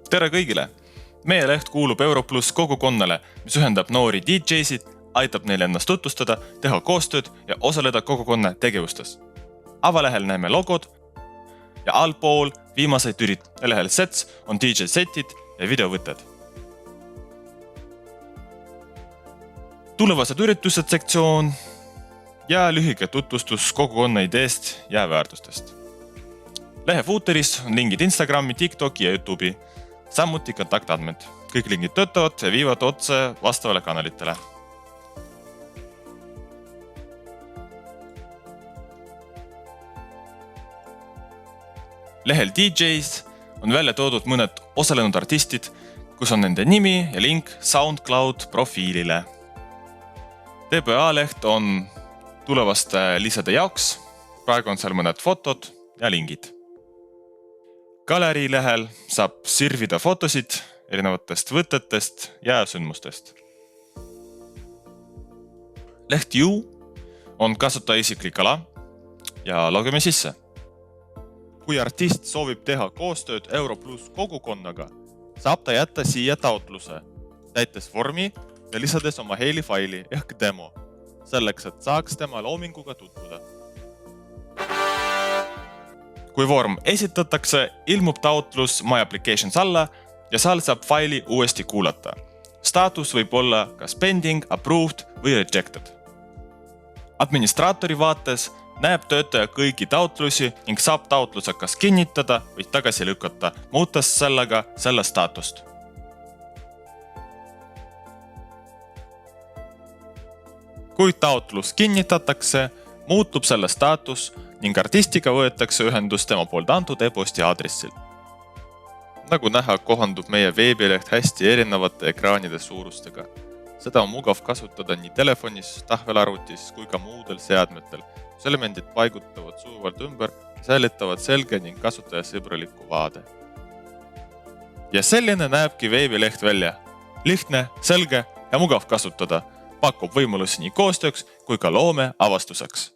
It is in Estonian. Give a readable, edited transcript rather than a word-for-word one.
Tere kõigile! Meie leht kuulub Europlus kogukonnale, mis ühendab noori DJ-sid, aitab neil ennast tutvustada, teha koostööd ja osaleda kogukonna tegevustes. Avalehel näeme logod ja allpool viimaseid lehel sets on DJ-setid ja videovõtted. Tulevased üritused sektsioon ja lühike tutvustus kogukonna ideest ja väärtustest. Lehe footeris on lingid Instagrami, TikToki ja YouTube'i, samuti kontaktandmed. Kõik lingid töötavad ja viivad otse vastavale kanalitele. Lehel DJs on välja toodud mõned osalenud artistid, kus on nende nimi ja link SoundCloud profiilile. TPA leht on tulevaste lisade jaoks, praegu on seal mõned fotod ja lingid. Galerii lehel saab sirvida fotosid erinevatest võtetest ja sündmustest. Leht U on kasutaja isiklik ala ja logime sisse. Kui artist soovib teha koostööd Europlus kogukonnaga, saab ta jätta siia taotluse, täites vormi ja lisades oma helifaili ehk demo, selleks, et saaks tema loominguga tutvuda. Kui vorm esitatakse, ilmub taotlus My Applications alla ja seal saab faili uuesti kuulata. Staatus võib olla kas pending, approved või rejected. Administraatori vaates näeb töötaja kõigi taotlusi ning saab taotluse kas kinnitada või tagasi lükata, muutes sellega selle staatust. Kui taotlus kinnitatakse, muutub selle staatus ning artistiga võetakse ühendust tema poolt antud e-posti aadressil. Nagu näha, kohandub meie veebileht hästi erinevate ekraanide suurustega. Seda on mugav kasutada nii telefonis, tahvelarvutis kui ka muudel seadmetel, kus elemendid paigutavad sujuvalt ümber ja säilitavad selge ning kasutajasõbraliku vaade. Ja selline näebki veebileht välja. Lihtne, selge ja mugav kasutada. Pakub võimalusi nii koostööks kui ka loome avastuseks.